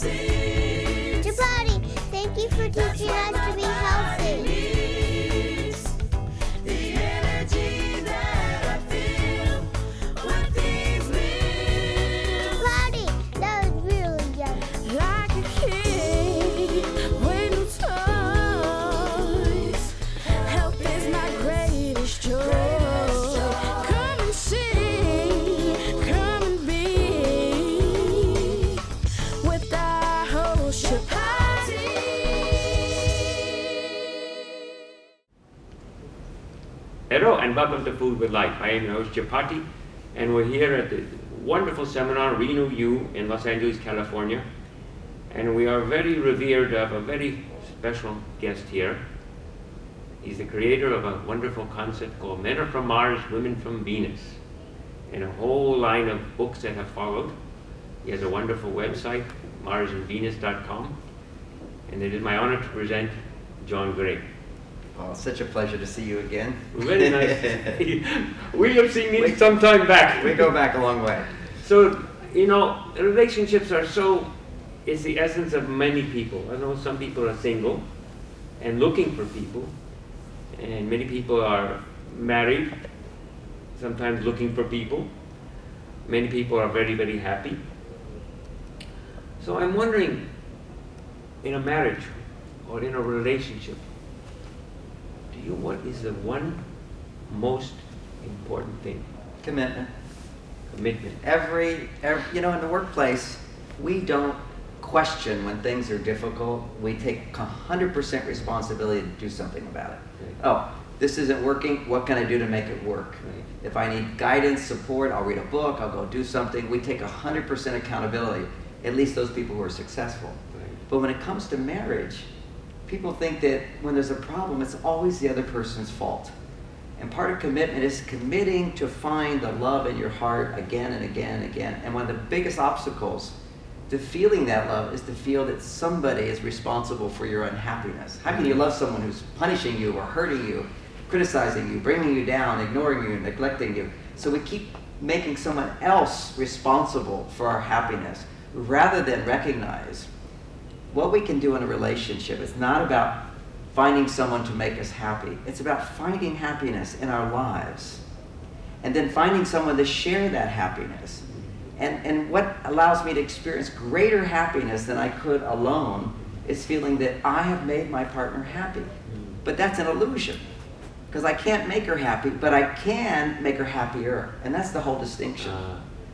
Chapatti, thank you for teaching us to be healthy. Chapatti, that was really yummy. Like a kid with no toys, help is my greatest joy. Come and see, come and be with our host Chapatti. Hello and welcome to Food with Life. I am your host Chapatti, and we're here at the wonderful seminar Renew You in Los Angeles, California. And we are very revered of a very special guest here. He's the creator of a wonderful concept called Men Are From Mars, Women From Venus, and a whole line of books that have followed. He has a wonderful website, marsandvenus.com, and it is my honor to present John Gray. Oh, it's such a pleasure to see you again. Very nice. We have seen it some time back. We go back a long way. So, you know, relationships are is the essence of many people. I know some people are single and looking for people, and many people are married, sometimes looking for people. Many people are very, very happy. So I'm wondering, in a marriage or in a relationship, what is the one most important thing? Commitment. Commitment. Every in the workplace, we don't question when things are difficult. We take 100% responsibility to do something about it. Right. Oh, this isn't working. What can I do to make it work? Right. If I need guidance, support, I'll read a book, I'll go do something. We take 100% accountability, at least those people who are successful. Right. But when it comes to marriage, people think that when there's a problem, it's always the other person's fault. And part of commitment is committing to find the love in your heart again and again and again. And one of the biggest obstacles to feeling that love is to feel that somebody is responsible for your unhappiness. How can you love someone who's punishing you or hurting you, criticizing you, bringing you down, ignoring you, neglecting you? So we keep making someone else responsible for our happiness rather than recognize what we can do in a relationship. It's not about finding someone to make us happy. It's about finding happiness in our lives and then finding someone to share that happiness. And what allows me to experience greater happiness than I could alone is feeling that I have made my partner happy. But that's an illusion, because I can't make her happy, but I can make her happier. And that's the whole distinction.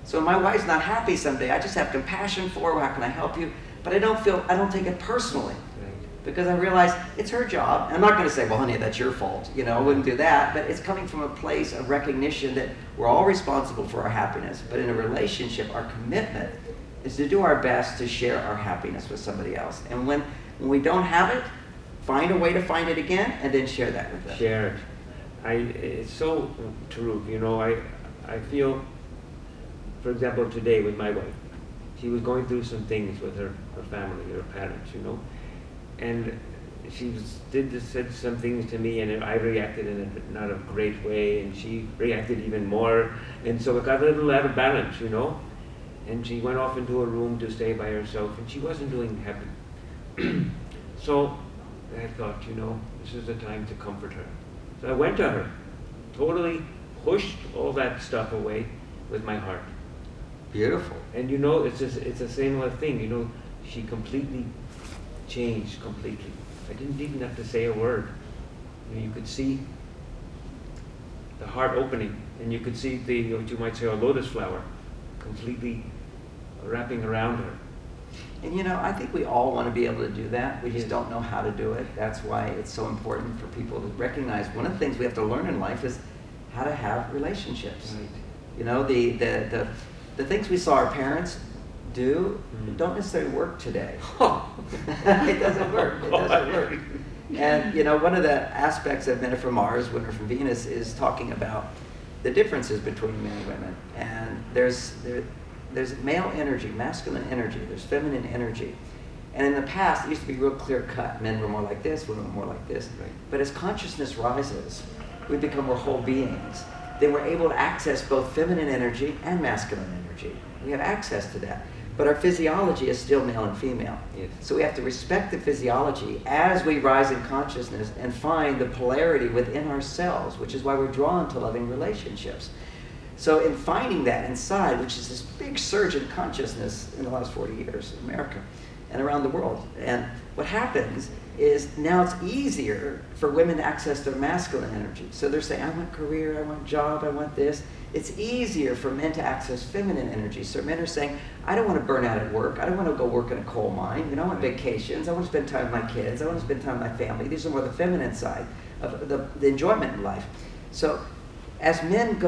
So when my wife's not happy someday, I just have compassion for her. How can I help you? But I don't take it personally, because I realize it's her job. And I'm not going to say, well, honey, that's your fault. I wouldn't do that. But it's coming from a place of recognition that we're all responsible for our happiness. But in a relationship, our commitment is to do our best to share our happiness with somebody else. And when we don't have it, find a way to find it again, and then share that with them. Share it. It's so true. I feel, for example, today with my wife, she was going through some things with her family, her parents, and she said some things to me, and I reacted in a not a great way, and she reacted even more, and so it got a little out of balance, and she went off into a room to stay by herself, and she wasn't doing happy. So I thought, this is the time to comfort her. So I went to her, totally pushed all that stuff away with my heart. Beautiful. And it's a similar thing. She completely changed completely. I didn't even have to say a word. You could see the heart opening, and you could see what you might say a lotus flower completely wrapping around her. And I think we all want to be able to do that. We just don't know how to do it. That's why it's so important for people to recognize one of the things we have to learn in life is how to have relationships. Right. The things we saw our parents do don't necessarily work today. It doesn't work. It doesn't work. And one of the aspects of Men Are From Mars, Women Are From Venus is talking about the differences between men and women. And there's male energy, masculine energy. There's feminine energy. And in the past, it used to be real clear cut. Men were more like this, women were more like this. Right. But as consciousness rises, we become more whole beings. Then we're able to access both feminine energy and masculine energy. We have access to that. But our physiology is still male and female. Yes. So we have to respect the physiology as we rise in consciousness and find the polarity within ourselves, which is why we're drawn to loving relationships. So in finding that inside, which is this big surge in consciousness in the last 40 years in America and around the world. And what happens is now it's easier for women to access their masculine energy. So they're saying, I want career, I want job, I want this. It's easier for men to access feminine energy. So men are saying, I don't want to burn out at work. I don't want to go work in a coal mine. You know, I want vacations. I want to spend time with my kids. I want to spend time with my family. These are more the feminine side of the enjoyment in life. So as men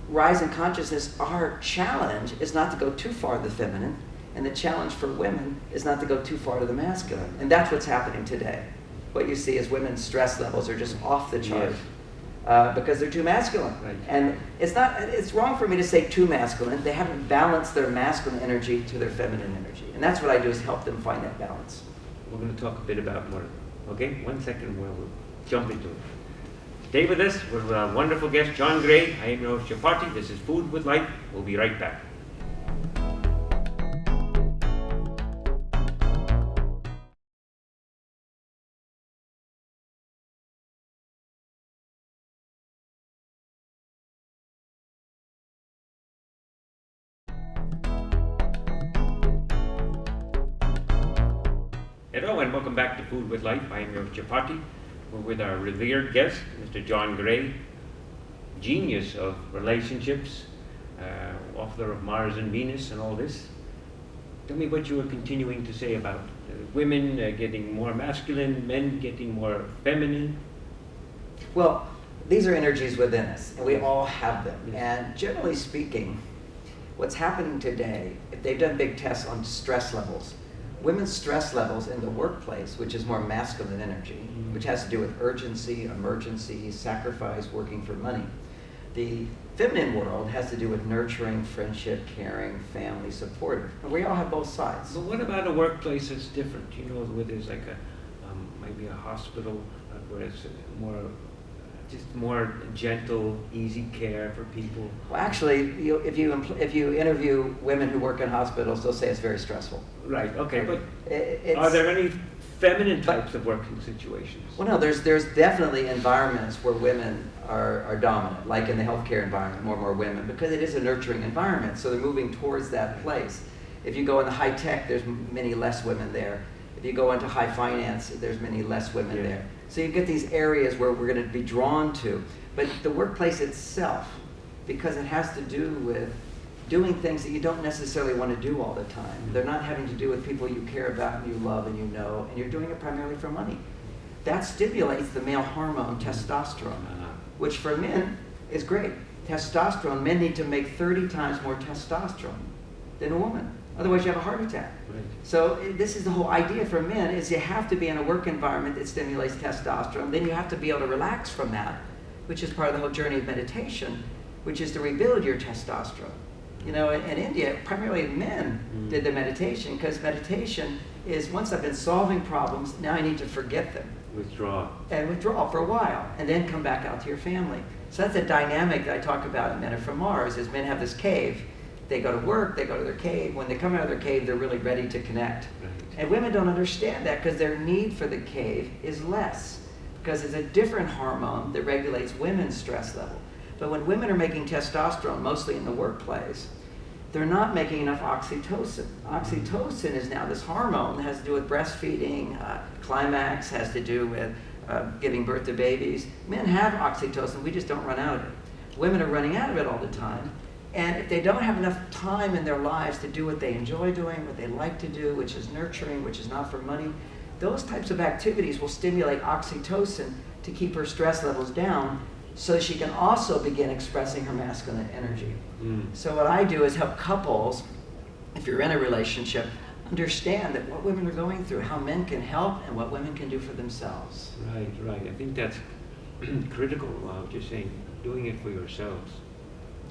rise in consciousness, our challenge is not to go too far to the feminine, and the challenge for women is not to go too far to the masculine. And that's what's happening today. What you see is women's stress levels are just off the chart. Yes. Because they're too masculine. Right. And it's wrong for me to say too masculine. They haven't balanced their masculine energy to their feminine energy. And that's what I do, is help them find that balance. We're going to talk a bit about more. Okay, 1 second, we'll jump into it. Stay with us. We're with our wonderful guest, John Gray. I am your host, Chapatti. This is Food with Life. We'll be right back. Hello and welcome back to Food with Life. I am your Chapatti. We're with our revered guest, Mr. John Gray, genius of relationships, author of Mars and Venus and all this. Tell me what you were continuing to say about women getting more masculine, men getting more feminine. Well, these are energies within us, and we Yes. all have them. Yes. And generally speaking, what's happening today, if they've done big tests on stress levels, women's stress levels in the workplace, which is more masculine energy, which has to do with urgency, emergency, sacrifice, working for money. The feminine world has to do with nurturing, friendship, caring, family, supportive. And we all have both sides. But what about a workplace that's different? You know, where there's like maybe a hospital where it's just more gentle, easy care for people. Well, actually, if you interview women who work in hospitals, they'll say it's very stressful. Right. Okay. But It's, are there any feminine types of working situations? Well, no, there's definitely environments where women are dominant, like in the healthcare environment, more and more women, because it is a nurturing environment, so they're moving towards that place. If you go into high tech, there's many less women there. If you go into high finance, there's many less women Yeah. there. So you get these areas where we're going to be drawn to. But the workplace itself, because it has to do with doing things that you don't necessarily want to do all the time. They're not having to do with people you care about and you love and you know, and you're doing it primarily for money. That stimulates the male hormone testosterone, which for men is great. Testosterone, men need to make 30 times more testosterone than a woman. Otherwise you have a heart attack. Right. So this is the whole idea for men, is you have to be in a work environment that stimulates testosterone. Then you have to be able to relax from that, which is part of the whole journey of meditation, which is to rebuild your testosterone. You know, in India, primarily men did the meditation, because meditation is, once I've been solving problems, now I need to forget them. Withdraw. And withdraw for a while, and then come back out to your family. So that's a dynamic that I talk about in Men Are From Mars, is men have this cave. They go to work, they go to their cave. When they come out of their cave, they're really ready to connect. Right. And women don't understand that, because their need for the cave is less, because it's a different hormone that regulates women's stress level. But when women are making testosterone, mostly in the workplace, they're not making enough oxytocin. Oxytocin is now this hormone that has to do with breastfeeding, climax, has to do with giving birth to babies. Men have oxytocin, we just don't run out of it. Women are running out of it all the time. And if they don't have enough time in their lives to do what they enjoy doing, what they like to do, which is nurturing, which is not for money, those types of activities will stimulate oxytocin to keep her stress levels down, so she can also begin expressing her masculine energy. So what I do is help couples, if you're in a relationship, understand that what women are going through, how men can help, and what women can do for themselves. Right, right. I think that's critical, just saying, doing it for yourselves.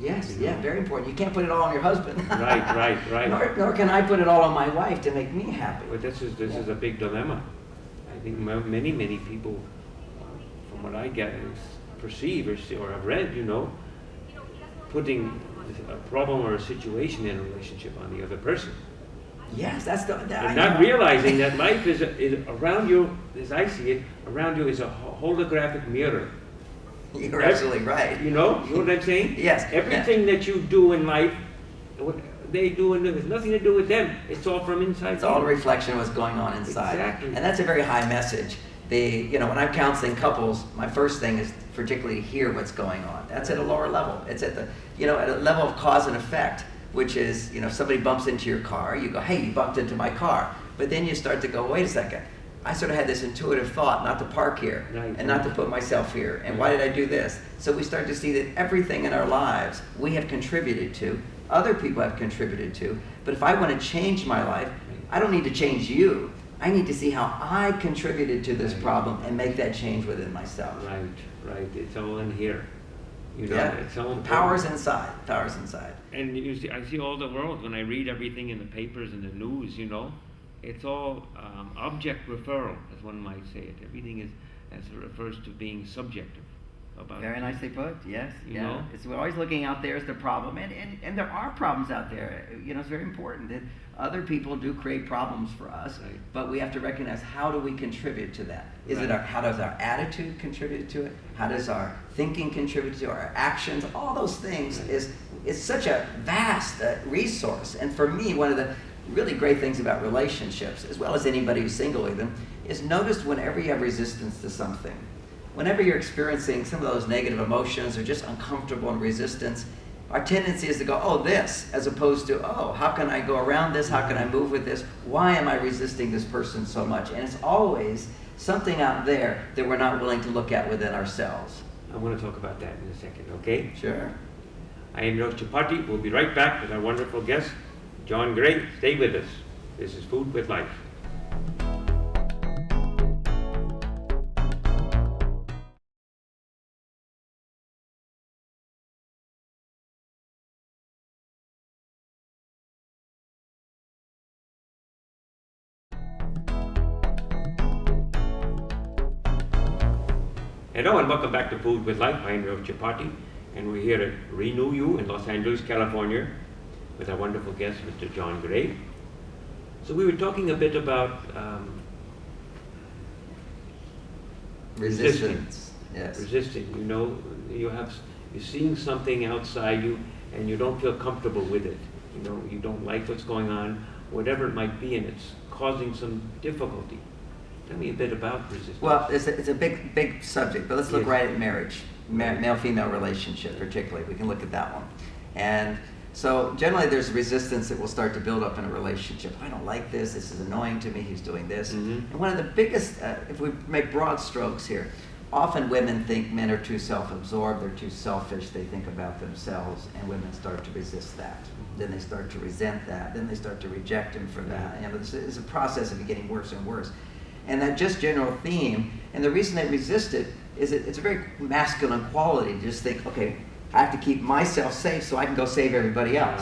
Yes, You know? yeah, very important. You can't put it all on your husband. Right. Nor can I put it all on my wife to make me happy. But this is a big dilemma. I think many people, from what I get, perceive or have read, you know, putting a problem or a situation in a relationship on the other person. Yes, that's the. And not realizing that life is around you, as I see it, around you is a holographic mirror. You're absolutely right. You know what I'm saying? Yes. Everything that you do in life, what they do, and there's nothing to do with them. It's all from inside. It's all a reflection of what's going on inside. Exactly. And that's a very high message. When I'm counseling couples, my first thing is particularly to hear what's going on. That's at a lower level. It's at the, at a level of cause and effect, which is, if somebody bumps into your car, you go, hey, you bumped into my car. But then you start to go, wait a second. I sort of had this intuitive thought not to park here and not to put myself here. And why did I do this? So we start to see that everything in our lives we have contributed to, other people have contributed to. But if I want to change my life, I don't need to change you. I need to see how I contributed to this problem and make that change within myself. Right. It's all in here. It's all Power's inside. Power's inside. And I see all the world when I read everything in the papers and the news. It's all object referral, as one might say it. Everything refers to being subjective. Very nicely put. Yes. You know? We're always looking out there as the problem, and there are problems out there. It's very important that other people do create problems for us, but we have to recognize, how do we contribute to that? How does our attitude contribute to it? How does our thinking contribute to our actions? All those things is such a vast resource. And for me, one of the really great things about relationships, as well as anybody who's single even, is notice whenever you have resistance to something. Whenever you're experiencing some of those negative emotions or just uncomfortable and resistance, our tendency is to go, oh, this, as opposed to, oh, how can I go around this? How can I move with this? Why am I resisting this person so much? And it's always something out there that we're not willing to look at within ourselves. I want to talk about that in a second, okay? Sure. I am your Chapatti. We'll be right back with our wonderful guest, John Gray. Stay with us. This is Food with Life. Hello and welcome back to Food with Life. I am your Chapatti, and we're here to Renew You in Los Angeles, California, with our wonderful guest, Mr. John Gray. So we were talking a bit about resistance. Yes. Resisting. You're seeing something outside you, and you don't feel comfortable with it. You don't like what's going on, whatever it might be, and it's causing some difficulty. Tell me a bit about resistance. Well, it's a big subject, but let's look right at marriage, male-female relationship particularly. We can look at that one. And so generally there's resistance that will start to build up in a relationship. I don't like this. This is annoying to me. He's doing this. Mm-hmm. And one of the biggest, if we make broad strokes here, often women think men are too self-absorbed, they're too selfish, they think about themselves, and women start to resist that. Then they start to resent that. Then they start to reject him for that. And it's a process of getting worse and worse. And that just general theme, and the reason they resist it is it's a very masculine quality to just think, okay, I have to keep myself safe so I can go save everybody else.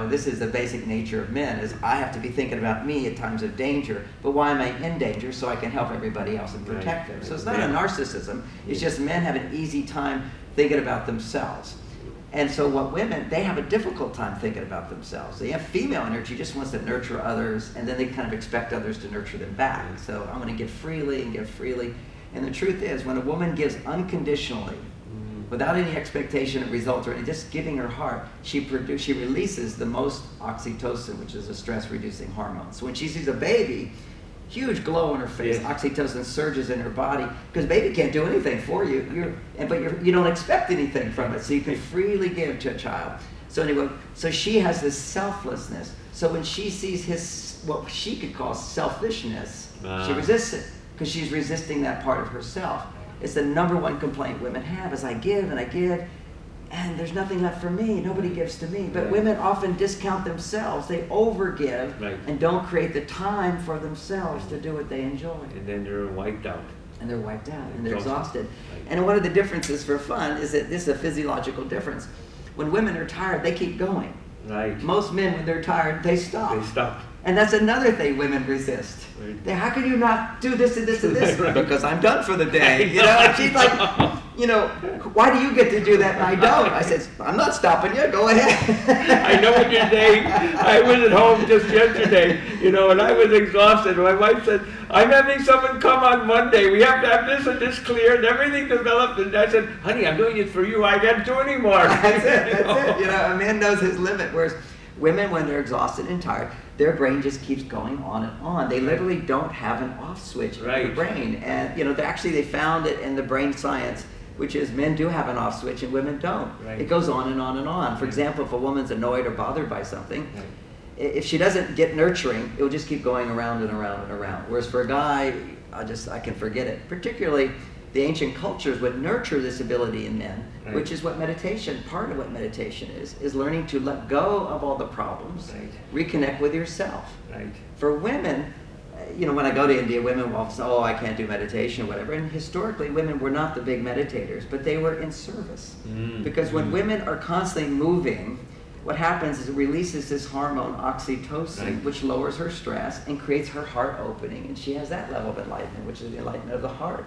This is the basic nature of men, is I have to be thinking about me at times of danger, but why am I in danger? So I can help everybody else and protect them. So it's not a narcissism, it's just men have an easy time thinking about themselves. And so what women, they have a difficult time thinking about themselves. They have female energy, just wants to nurture others, and then they kind of expect others to nurture them back. So I'm going to give freely and give freely. And the truth is, when a woman gives unconditionally, without any expectation of result or any, just giving her heart, she releases the most oxytocin, which is a stress-reducing hormone. So when she sees a baby, huge glow on her face, oxytocin surges in her body, because baby can't do anything for you. But you don't expect anything from it, so you can freely give to a child. So anyway, so she has this selflessness. So when she sees what she could call selfishness, she resists it, because she's resisting that part of herself. It's the number one complaint women have, is I give, and there's nothing left for me. Nobody gives to me. But women often discount themselves. They overgive and don't create the time for themselves to do what they enjoy. And then they're wiped out. And they're exhausted. And one of the differences for fun is that this is a physiological difference. When women are tired, they keep going. Right. Most men, when they're tired, they stop. They stop. And that's another thing women resist. How can you not do this and this and this? Because I'm done for the day. And she's like, you know, why do you get to do that and I don't? I said, I'm not stopping you, go ahead. I know what you're saying. I was at home just yesterday, you know, and I was exhausted. My wife said, I'm having someone come on Monday. We have to have this and this clear and everything developed. And I said, honey, I'm doing it for you. I can't do anymore. That's it. You know, a man knows his limit, whereas women, when they're exhausted and tired, their brain just keeps going on and on. They literally don't have an off switch in their brain. And, you know, they found it in the brain science, which is men do have an off switch and women don't. Right. It goes on and on and on. For example, if a woman's annoyed or bothered by something, if she doesn't get nurturing, it will just keep going around and around and around. Whereas for a guy, I can forget it. Particularly, the ancient cultures would nurture this ability in men, which is what meditation, part of what meditation is learning to let go of all the problems, reconnect with yourself. For women, you know, when I go to India, women will say, oh, I can't do meditation or whatever. And historically, women were not the big meditators, but they were in service. Because when women are constantly moving, what happens is it releases this hormone oxytocin, which lowers her stress and creates her heart opening. And she has that level of enlightenment, which is the enlightenment of the heart.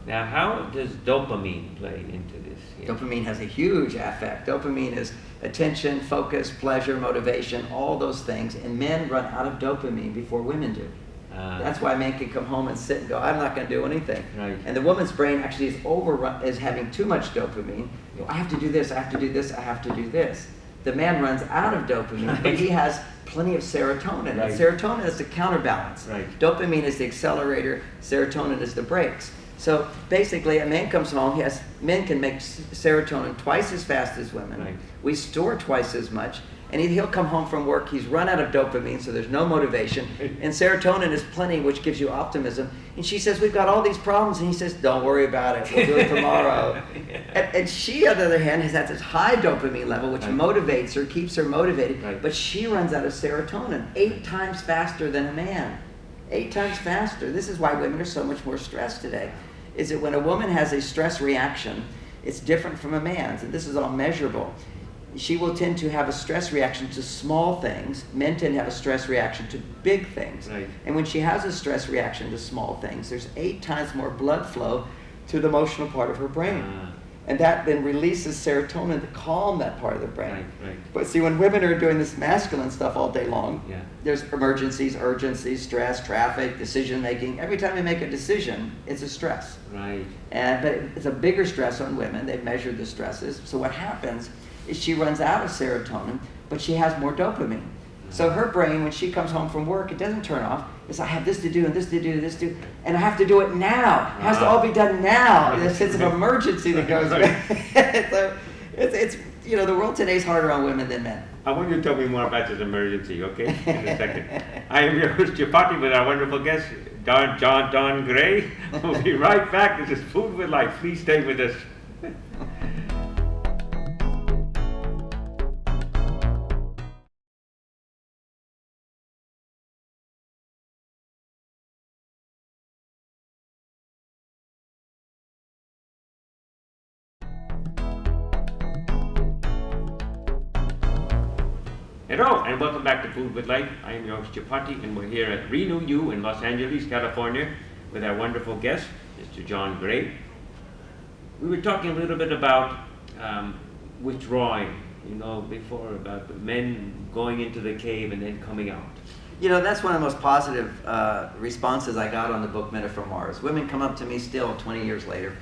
Now, how does dopamine play into this? Dopamine has a huge effect. Dopamine is attention, focus, pleasure, motivation, all those things. And men run out of dopamine before women do. That's why men can come home and sit and go, I'm not going to do anything. And the woman's brain actually is having too much dopamine. You know, I have to do this, I have to do this, I have to do this. The man runs out of dopamine, but he has plenty of serotonin. And serotonin is the counterbalance. Dopamine is the accelerator, serotonin is the brakes. So basically, a man comes home, men can make serotonin twice as fast as women. We store twice as much. And he'll come home from work, he's run out of dopamine, so there's no motivation. And serotonin is plenty, which gives you optimism. And she says, we've got all these problems. And he says, don't worry about it, we'll do it tomorrow. And she, on the other hand, has this high dopamine level, which motivates her, keeps her motivated. But she runs out of serotonin 8 times faster than a man. 8 times faster. This is why women are so much more stressed today. Is that when a woman has a stress reaction, it's different from a man's. And this is all measurable. She will tend to have a stress reaction to small things. Men tend to have a stress reaction to big things. And when she has a stress reaction to small things, there's 8 times more blood flow to the emotional part of her brain. And that then releases serotonin to calm that part of the brain. But see, when women are doing this masculine stuff all day long, there's emergencies, urgencies, stress, traffic, decision making. Every time we make a decision, it's a stress. But it's a bigger stress on women. They've measured the stresses. So what happens is she runs out of serotonin, but she has more dopamine. So her brain, when she comes home from work, it doesn't turn off. It's, I have this to do and this to do and this to do, and I have to do it now. It has to all be done now. There's a sense of emergency that goes with So it's you know, the world today is harder on women than men. I want you to tell me more about this emergency, okay? In a second. I am your host, Chapatti, with our wonderful guest, Don Gray. We'll be right back. This is Food with Life. Please stay with us. Hello, and welcome back to Food with Life. I am your host, Chapatti, and we're here at Renew You in Los Angeles, California, with our wonderful guest, Mr. John Gray. We were talking a little bit about withdrawing, you know, before, about the men going into the cave and then coming out. You know, that's one of the most positive responses I got on the book Men Are From Mars. Women come up to me still 20 years later.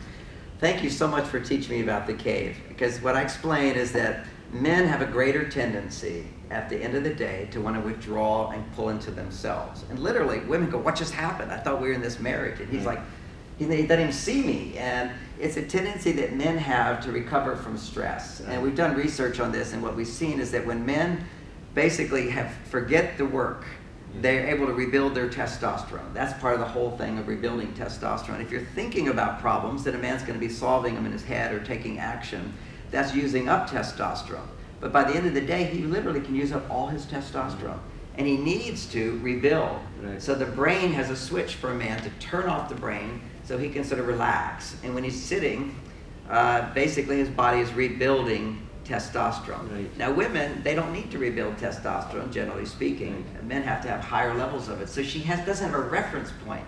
Thank you so much for teaching me about the cave, because what I explain is that men have a greater tendency at the end of the day to want to withdraw and pull into themselves. And literally, women go, what just happened? I thought we were in this marriage. And he's like, he doesn't even see me. And it's a tendency that men have to recover from stress. And we've done research on this, and what we've seen is that when men basically forget the work, they're able to rebuild their testosterone. That's part of the whole thing of rebuilding testosterone. If you're thinking about problems, then a man's going to be solving them in his head or taking action. That's using up testosterone. But by the end of the day, he literally can use up all his testosterone. And he needs to rebuild. So the brain has a switch for a man to turn off the brain so he can sort of relax. And when he's sitting, basically his body is rebuilding testosterone. Now women, they don't need to rebuild testosterone, generally speaking. Men have to have higher levels of it. So doesn't have a reference point.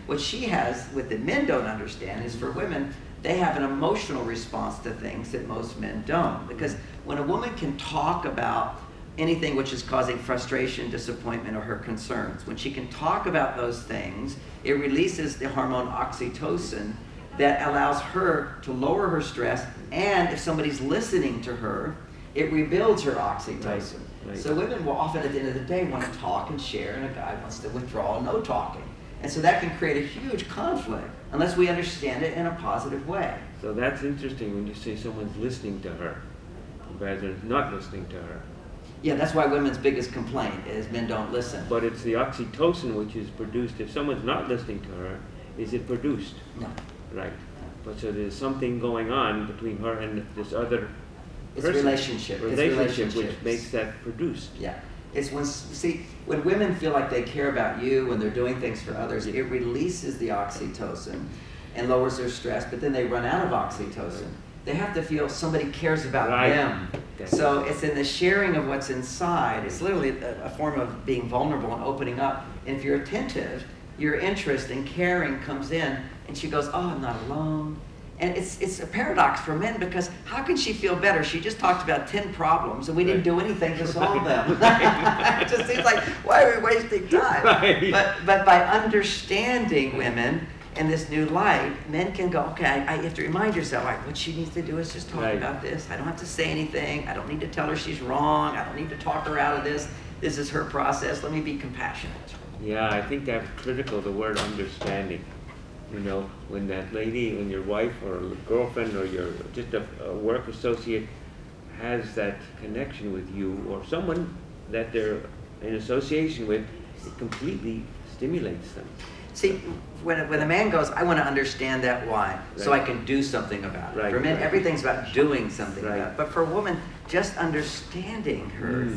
What she has, what the men don't understand, is for women, they have an emotional response to things that most men don't. Because when a woman can talk about anything which is causing frustration, disappointment, or her concerns, when she can talk about those things, it releases the hormone oxytocin that allows her to lower her stress, and if somebody's listening to her, it rebuilds her oxytocin. Right. So women will often at the end of the day want to talk and share, and a guy wants to withdraw, no talking. And so that can create a huge conflict unless we understand it in a positive way. So that's interesting when you say someone's listening to her rather than not listening to her. Yeah, that's why women's biggest complaint is men don't listen. But it's the oxytocin which is produced. If someone's not listening to her, is it produced? No. Right. But so there's something going on between her and this other It's person. relationship. It's Relationship which relationships. makes that produced. Yeah. It's when women feel like they care about you, when they're doing things for others, it releases the oxytocin and lowers their stress, but then they run out of oxytocin. They have to feel somebody cares about Right. them. Okay. So it's in the sharing of what's inside. It's literally a form of being vulnerable and opening up. And if you're attentive, your interest and caring comes in, and she goes, oh, I'm not alone. And it's a paradox for men, because how can she feel better? She just talked about 10 problems and we didn't do anything to solve them. It just seems like, why are we wasting time? Right. But by understanding women in this new light, men can go, okay, I have to remind yourself, like, what she needs to do is just talk Right. about this. I don't have to say anything. I don't need to tell her she's wrong. I don't need to talk her out of this. This is her process. Let me be compassionate. Yeah, I think that's critical, the word understanding. You know, when that lady, when your wife or girlfriend or your just a work associate has that connection with you, or someone that they're in association with, it completely stimulates them. See, when a man goes, I want to understand that why, so I Right. can do something about it. Right, For men, right. everything's about doing something Right. about it. But for a woman, just understanding her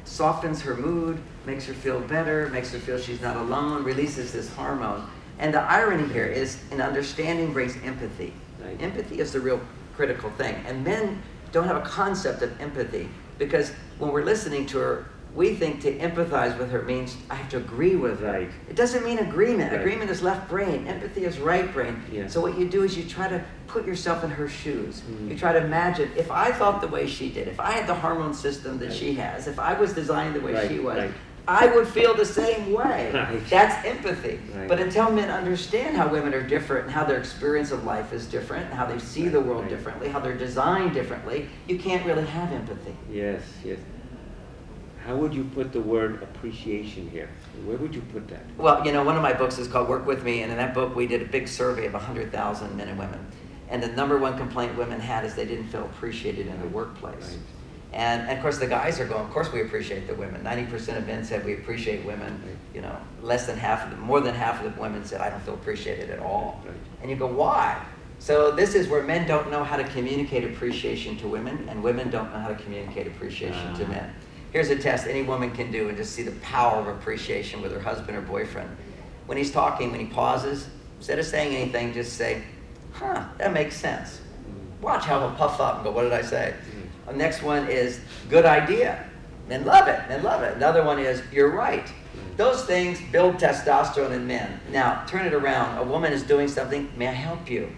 softens her mood, makes her feel better, makes her feel she's not alone, releases this hormone. And the irony here is, an understanding brings empathy. Right. Empathy is the real critical thing. And men don't have a concept of empathy, because when we're listening to her, we think to empathize with her means I have to agree with her. Right. It doesn't mean agreement. Right. Agreement is left brain. Empathy is right brain. Yeah. So what you do is you try to put yourself in her shoes. You try to imagine, if I thought the way she did, if I had the hormone system that she has, if I was designed the way Right, she was, right. I would feel the same way. Right. That's empathy. Right. But until men understand how women are different and how their experience of life is different, and how they see the world Right. differently, how they're designed differently, you can't really have empathy. Yes, yes. How would you put the word appreciation here? Where would you put that? Well, you know, one of my books is called Work With Me, and in that book we did a big survey of 100,000 men and women. And the number one complaint women had is they didn't feel appreciated in the workplace. Right. And of course the guys are going, of course we appreciate the women. 90% of men said we appreciate women. Right. You know, less than half of them, more than half of the women said I don't feel appreciated at all. Right. And you go, why? So this is where men don't know how to communicate appreciation to women, and women don't know how to communicate appreciation to men. Here's a test any woman can do and just see the power of appreciation with her husband or boyfriend. When he's talking, when he pauses, instead of saying anything, just say, huh, that makes sense. Watch how he'll puff up and go, what did I say? The next one is, good idea. Men love it, men love it. Another one is, you're right. Those things build testosterone in men. Now, turn it around. A woman is doing something, may I help you?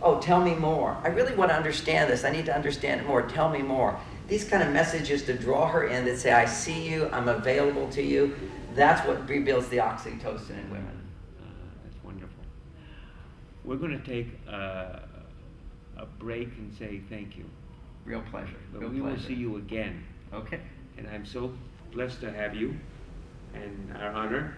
Oh, tell me more. I really want to understand this. I need to understand it more. Tell me more. These kind of messages to draw her in that say, I see you, I'm available to you. That's what rebuilds the oxytocin in women. That's wonderful. We're going to take a break and say thank you. Real pleasure. But Real we will pleasure. see you again. Okay. And I'm so blessed to have you, and our honor,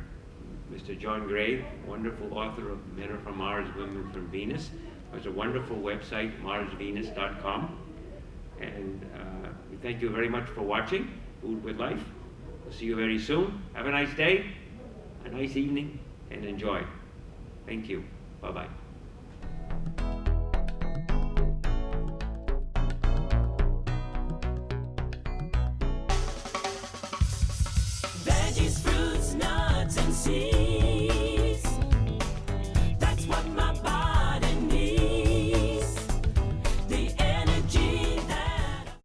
Mr. John Gray, wonderful author of Men Are From Mars, Women From Venus. There's a wonderful website, marsvenus.com. And we thank you very much for watching Food with Life. We'll see you very soon. Have a nice day, a nice evening, and enjoy. Thank you. Bye-bye. Veggies, fruits, nuts, and seeds.